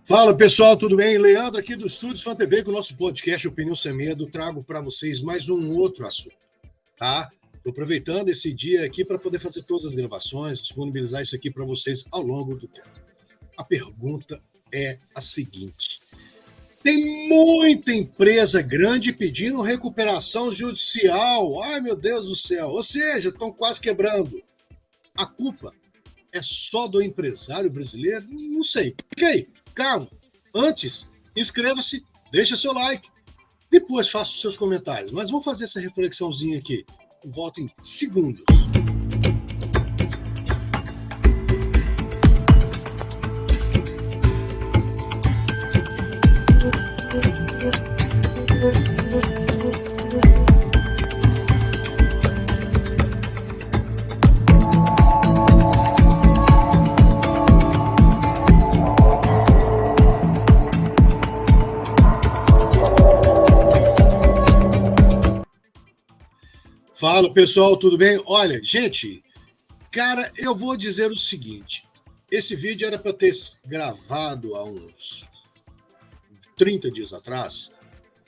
Fala pessoal, tudo bem? Leandro aqui do Estúdios Fan TV com o nosso podcast Opinião Sem Medo. Trago para vocês mais um outro assunto, tá? Estou aproveitando esse dia aqui para poder fazer todas as gravações, disponibilizar isso aqui para vocês ao longo do tempo. A pergunta é a seguinte: tem muita empresa grande pedindo recuperação judicial. Ai, meu Deus do céu! Ou seja, estão quase quebrando. A culpa é só do empresário brasileiro? Não sei. Fica aí. Calma, antes, inscreva-se, deixa seu like, depois faça os seus comentários. Mas vamos fazer essa reflexãozinha aqui. Volto em segundos. Fala pessoal, tudo bem? Olha, gente, cara, eu vou dizer o seguinte: esse vídeo era para ter gravado há uns 30 dias atrás,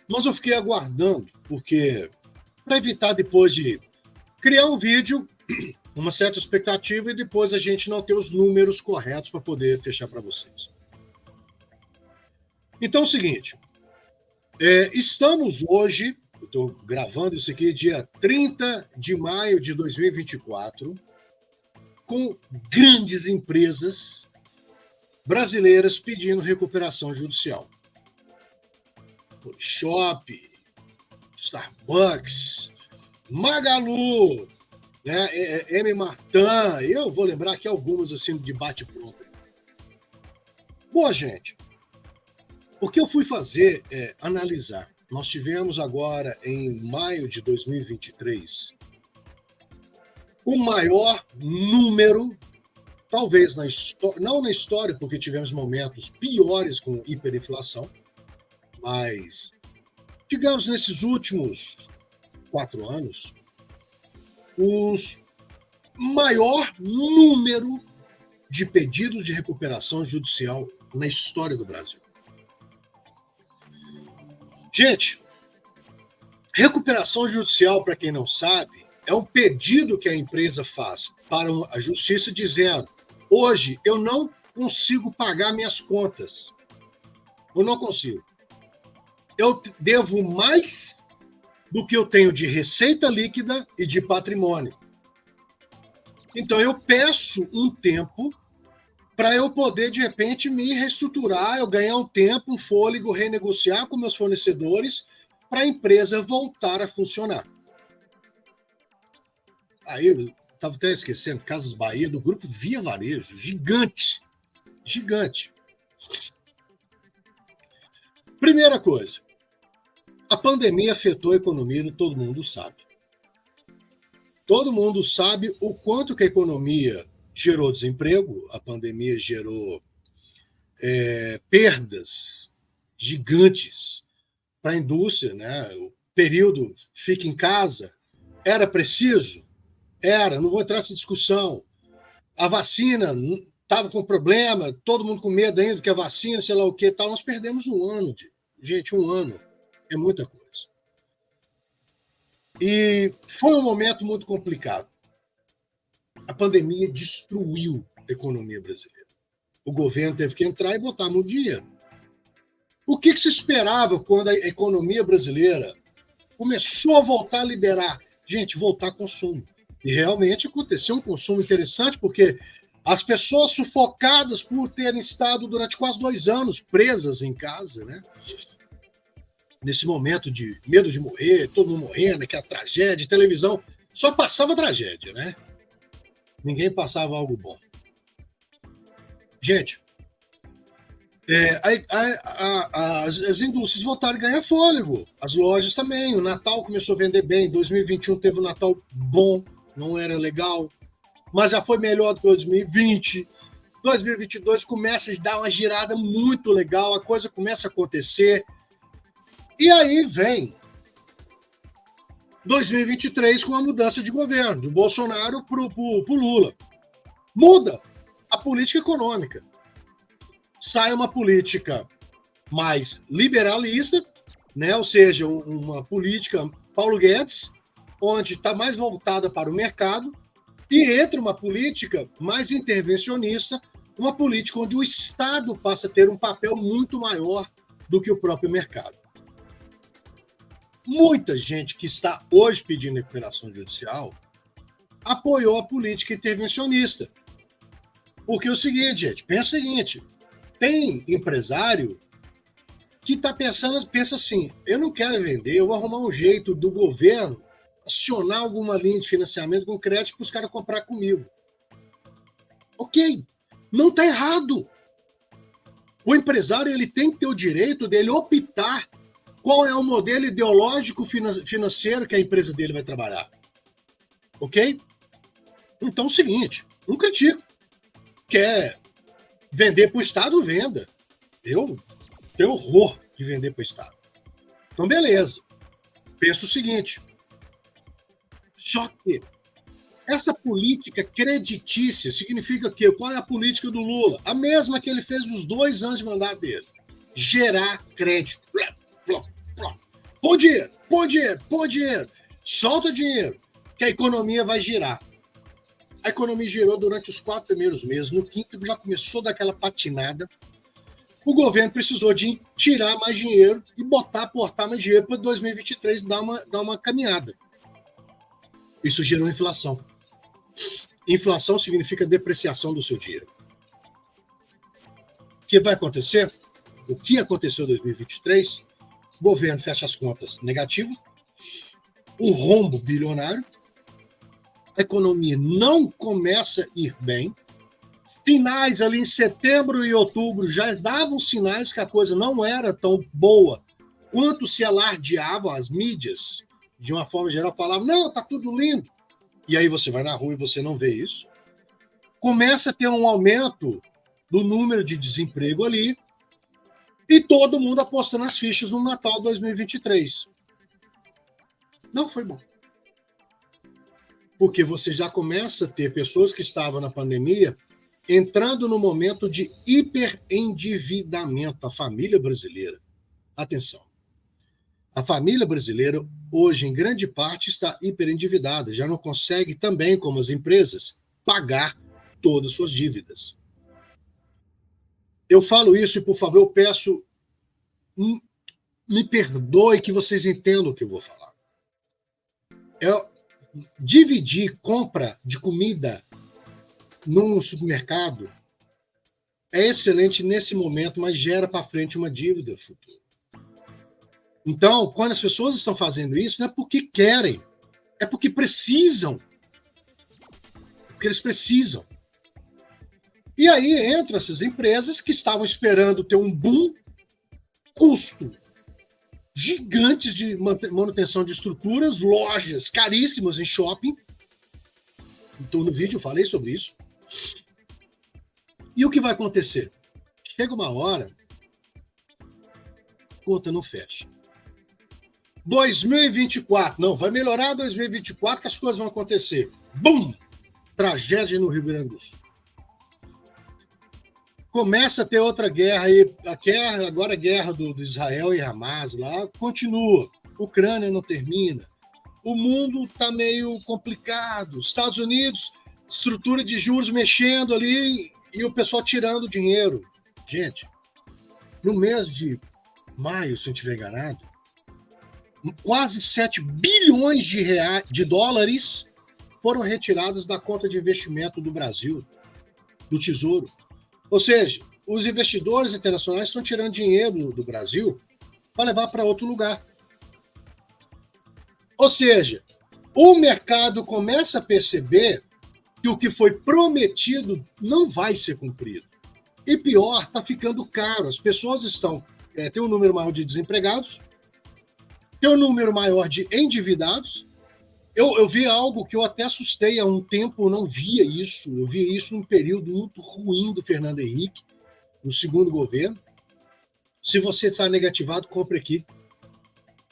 mas eu fiquei aguardando, porque para evitar depois de criar um vídeo, uma certa expectativa e depois a gente não ter os números corretos para poder fechar para vocês. Então é o seguinte, estamos hoje. Estou gravando isso aqui dia 30 de maio de 2024, com grandes empresas brasileiras pedindo recuperação judicial. Polishop, Starbucks, Magalu, né, M. Martin, eu vou lembrar aqui algumas assim de bate-pronto. Boa, gente, o que eu fui fazer é analisar. Nós tivemos agora, em maio de 2023, o maior número, talvez na história, não na história, porque tivemos momentos piores com hiperinflação, mas, digamos, nesses últimos 4 anos, o maior número de pedidos de recuperação judicial na história do Brasil. Gente, recuperação judicial, para quem não sabe, é um pedido que a empresa faz para a justiça dizendo: hoje eu não consigo pagar minhas contas. Eu não consigo. Eu devo mais do que eu tenho de receita líquida e de patrimônio. Então eu peço um tempo para eu poder, de repente, me reestruturar, eu ganhar um tempo, um fôlego, renegociar com meus fornecedores para a empresa voltar a funcionar. Aí, eu estava até esquecendo, Casas Bahia, do grupo Via Varejo, gigante, gigante. Primeira coisa, a pandemia afetou a economia, todo mundo sabe. Todo mundo sabe o quanto que a economia gerou desemprego, a pandemia gerou perdas gigantes para a indústria, né? O período fica em casa, era preciso? Era, não vou entrar nessa discussão. A vacina estava com problema, todo mundo com medo ainda que a vacina, sei lá o que, tal. Nós perdemos um ano, gente, um ano é muita coisa. E foi um momento muito complicado. A pandemia destruiu a economia brasileira. O governo teve que entrar e botar muito dinheiro. O que se esperava quando a economia brasileira começou a voltar a liberar? Gente, voltar a consumo. E realmente aconteceu um consumo interessante, porque as pessoas sufocadas por terem estado durante quase 2 anos presas em casa, né? Nesse momento de medo de morrer, todo mundo morrendo, aquela tragédia, televisão, só passava tragédia, né? Ninguém passava algo bom. Gente, as indústrias voltaram a ganhar fôlego. As lojas também. O Natal começou a vender bem. 2021 teve um Natal bom, não era legal, mas já foi melhor do que 2020. 2022 começa a dar uma girada muito legal, a coisa começa a acontecer. E aí vem 2023 com a mudança de governo, do Bolsonaro para o Lula. Muda a política econômica. sai uma política mais liberalista, né? Ou seja, uma política Paulo Guedes, onde está mais voltada para o mercado, e entra uma política mais intervencionista, uma política onde o Estado passa a ter um papel muito maior do que o próprio mercado. Muita gente que está hoje pedindo recuperação judicial apoiou a política intervencionista. Porque é o seguinte, gente, pensa o seguinte, tem empresário que pensa assim, eu não quero vender, eu vou arrumar um jeito do governo acionar alguma linha de financiamento com crédito para os caras comprar comigo. Ok, não está errado. O empresário ele tem que ter o direito dele optar qual é o modelo ideológico financeiro que a empresa dele vai trabalhar. Ok? Então é o seguinte, não critico. Quer vender para o Estado, venda. Eu tenho horror de vender para o Estado. Então, beleza. Penso o seguinte. Só que essa política creditícia significa que qual é a política do Lula? A mesma que ele fez nos 2 anos de mandato dele. Gerar crédito. Põe dinheiro, põe dinheiro, põe dinheiro. Solta dinheiro, que a economia vai girar. A economia girou durante os 4 primeiros meses. No 5º já começou daquela patinada. O governo precisou de tirar mais dinheiro e aportar mais dinheiro para 2023 dar uma caminhada. Isso gerou inflação. Inflação significa depreciação do seu dinheiro. O que vai acontecer? O que aconteceu em 2023? O governo fecha as contas negativo, um rombo bilionário, a economia não começa a ir bem, sinais ali em setembro e outubro já davam sinais que a coisa não era tão boa quanto se alardeavam as mídias, de uma forma geral, falavam, não, tá tudo lindo. E aí você vai na rua e você não vê isso. Começa a ter um aumento do número de desemprego ali e todo mundo apostando as fichas no Natal de 2023. Não foi bom. Porque você já começa a ter pessoas que estavam na pandemia entrando no momento de hiperendividamento. A família brasileira, atenção, a família brasileira hoje, em grande parte, está hiperendividada, já não consegue também, como as empresas, pagar todas as suas dívidas. Eu falo isso e, por favor, eu peço, me perdoe que vocês entendam o que eu vou falar. Dividir compra de comida num supermercado é excelente nesse momento, mas gera para frente uma dívida futura. Então, quando as pessoas estão fazendo isso, não é porque querem, é porque precisam. Porque eles precisam. E aí entram essas empresas que estavam esperando ter um boom, custo gigantes de manutenção de estruturas, lojas caríssimas em shopping. Então, no vídeo eu falei sobre isso. E o que vai acontecer? Chega uma hora, a conta não fecha. 2024, não, vai melhorar 2024 que as coisas vão acontecer. Bum! Tragédia no Rio Grande do Sul. Começa a ter outra guerra aí, agora a guerra do Israel e Hamas lá, continua. Ucrânia não termina. O mundo está meio complicado. Estados Unidos, estrutura de juros mexendo ali e o pessoal tirando dinheiro. Gente, no mês de maio, se eu não estiver enganado, quase 7 bilhões de dólares foram retirados da conta de investimento do Brasil, do Tesouro. Ou seja, os investidores internacionais estão tirando dinheiro do Brasil para levar para outro lugar. Ou seja, o mercado começa a perceber que o que foi prometido não vai ser cumprido. E pior, está ficando caro. As pessoas tem um número maior de desempregados, tem um número maior de endividados. Eu vi algo que eu até assustei há um tempo, eu não via isso. Eu via isso num período muito ruim do Fernando Henrique, no segundo governo. Se você está negativado, compre aqui.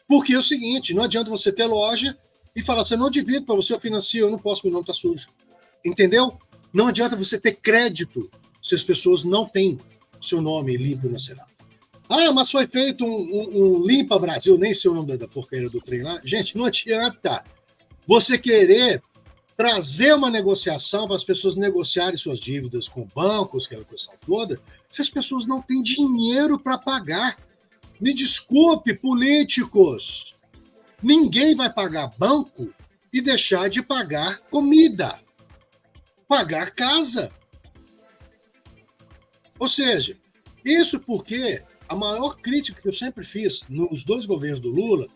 Porque é o seguinte, não adianta você ter loja e falar, você não divido para você, eu financio, eu não posso, meu nome está sujo. Entendeu? Não adianta você ter crédito se as pessoas não têm seu nome limpo não será. Ah, mas foi feito um Limpa Brasil, nem sei o nome da porcaria do trem lá. Gente, não adianta você querer trazer uma negociação para as pessoas negociarem suas dívidas com bancos, aquela questão toda, se as pessoas não têm dinheiro para pagar. Me desculpe, políticos, ninguém vai pagar banco e deixar de pagar comida, pagar casa. Ou seja, isso porque a maior crítica que eu sempre fiz nos dois governos do Lula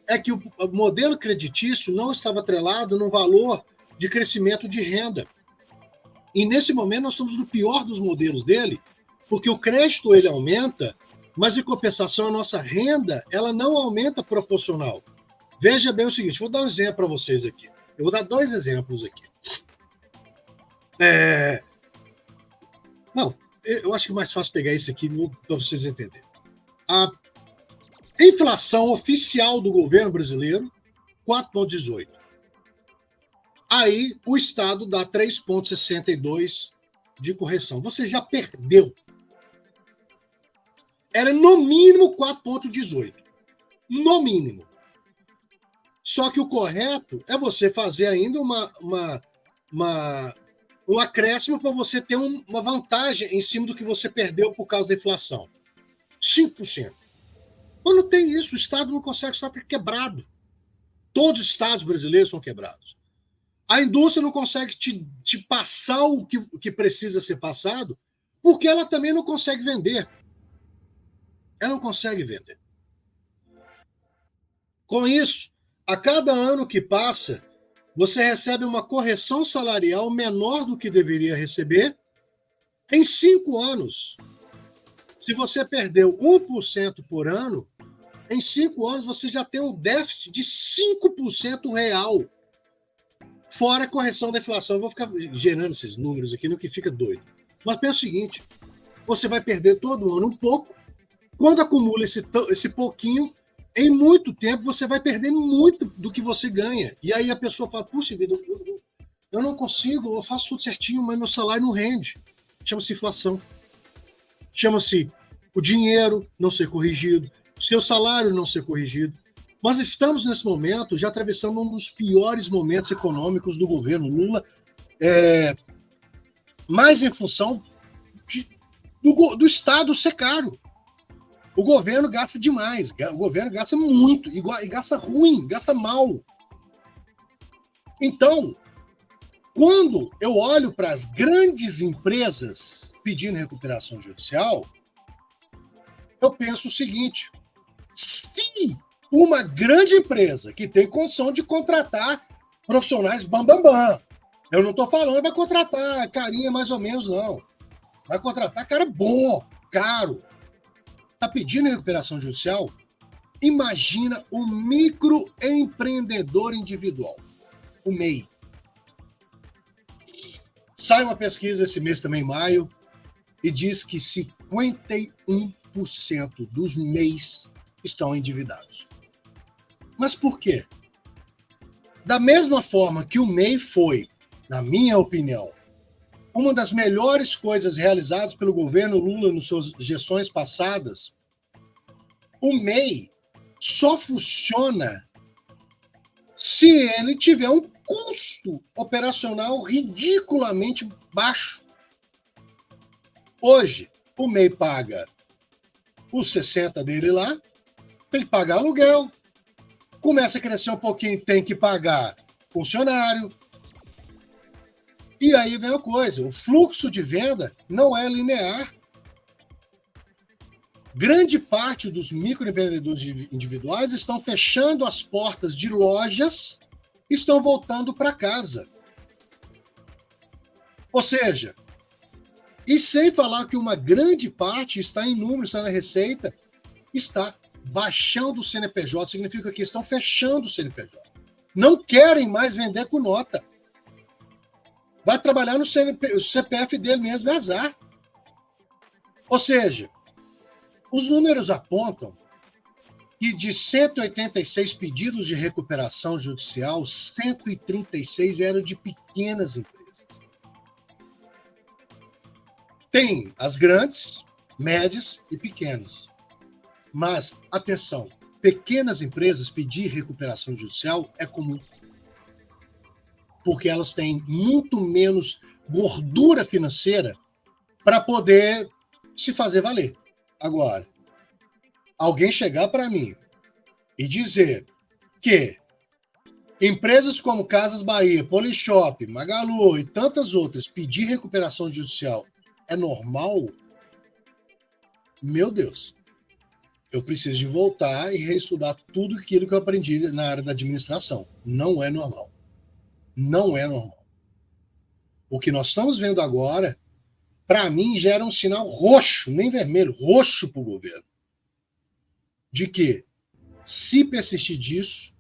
é que o modelo creditício não estava atrelado no valor de crescimento de renda. E nesse momento nós estamos no pior dos modelos dele, porque o crédito ele aumenta, mas em compensação a nossa renda ela não aumenta proporcional. Veja bem o seguinte, vou dar um exemplo para vocês aqui. Eu vou dar 2 exemplos aqui. Não, eu acho que é mais fácil pegar isso aqui para vocês entenderem. A inflação oficial do governo brasileiro, 4,18. Aí o Estado dá 3,62 de correção. Você já perdeu. Era no mínimo 4,18. No mínimo. Só que o correto é você fazer ainda um acréscimo para você ter uma vantagem em cima do que você perdeu por causa da inflação. 5%. Mas não tem isso. O Estado não consegue, o Estado está quebrado. Todos os estados brasileiros estão quebrados. A indústria não consegue te passar o que precisa ser passado, porque ela também não consegue vender. Ela não consegue vender. Com isso, a cada ano que passa, você recebe uma correção salarial menor do que deveria receber em 5 anos. Se você perdeu 1% por ano, em 5 anos você já tem um déficit de 5% real. Fora a correção da inflação. Eu vou ficar gerando esses números aqui, no que fica doido. Mas pensa o seguinte, você vai perder todo ano um pouco. Quando acumula esse pouquinho, em muito tempo você vai perder muito do que você ganha. E aí a pessoa fala, puxa vida, eu não consigo, eu faço tudo certinho, mas meu salário não rende. Chama-se inflação. Chama-se o dinheiro não ser corrigido, seu salário não ser corrigido. Nós estamos, nesse momento, já atravessando um dos piores momentos econômicos do governo Lula, mais em função do Estado ser caro. O governo gasta demais, o governo gasta muito, e gasta ruim, gasta mal. Então, quando eu olho para as grandes empresas pedindo recuperação judicial, eu penso o seguinte, se uma grande empresa que tem condição de contratar profissionais bambambam. Eu não estou falando vai contratar carinha mais ou menos, não. Vai contratar cara bom, caro. Está pedindo recuperação judicial? Imagina o microempreendedor individual, o MEI. Sai uma pesquisa esse mês também, em maio, e diz que 51% dos MEIs estão endividados. Mas por quê? Da mesma forma que o MEI foi, na minha opinião, uma das melhores coisas realizadas pelo governo Lula nas suas gestões passadas, o MEI só funciona se ele tiver um custo operacional ridiculamente baixo. Hoje, o MEI paga os 60 dele lá, tem que pagar aluguel, começa a crescer um pouquinho, tem que pagar funcionário. E aí vem a coisa, o fluxo de venda não é linear. Grande parte dos microempreendedores individuais estão fechando as portas de lojas, estão voltando para casa. Ou seja, e sem falar que uma grande parte está em número, está na receita, está baixando o CNPJ, significa que estão fechando o CNPJ. Não querem mais vender com nota. Vai trabalhar no CPF dele mesmo, é azar. Ou seja, os números apontam que de 186 pedidos de recuperação judicial, 136 eram de pequenas empresas. Tem as grandes, médias e pequenas. Mas, atenção, pequenas empresas pedir recuperação judicial é comum. Porque elas têm muito menos gordura financeira para poder se fazer valer. Agora, alguém chegar para mim e dizer que empresas como Casas Bahia, Polishop, Magalu e tantas outras pedir recuperação judicial é normal? Meu Deus, eu preciso de voltar e reestudar tudo aquilo que eu aprendi na área da administração. Não é normal. Não é normal. O que nós estamos vendo agora, para mim, gera um sinal roxo, nem vermelho, roxo para o governo. De que, se persistir disso,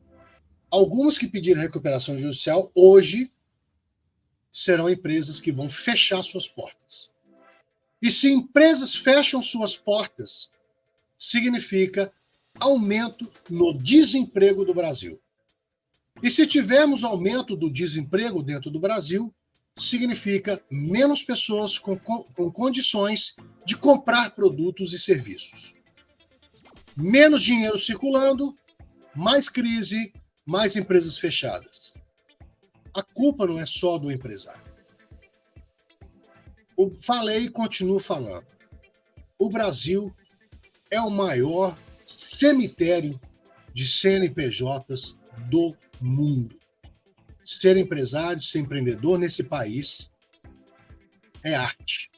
algumas que pediram recuperação judicial, hoje, serão empresas que vão fechar suas portas. E se empresas fecham suas portas, significa aumento no desemprego do Brasil. E se tivermos aumento do desemprego dentro do Brasil, significa menos pessoas com condições de comprar produtos e serviços. Menos dinheiro circulando, mais crise, mais empresas fechadas. A culpa não é só do empresário. Eu falei e continuo falando. O Brasil é o maior cemitério de CNPJs do mundo. Ser empresário, ser empreendedor nesse país é arte.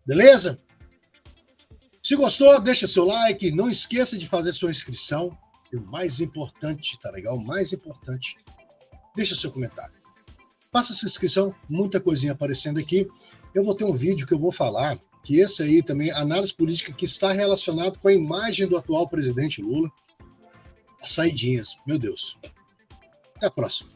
Beleza? Se gostou, deixa seu like, não esqueça de fazer sua inscrição. E o mais importante, tá legal? O mais importante, deixa seu comentário. Faça sua inscrição, muita coisinha aparecendo aqui. Eu vou ter um vídeo que eu vou falar, que esse aí também, análise política que está relacionado com a imagem do atual presidente Lula. As saidinhas, meu Deus. Até a próxima.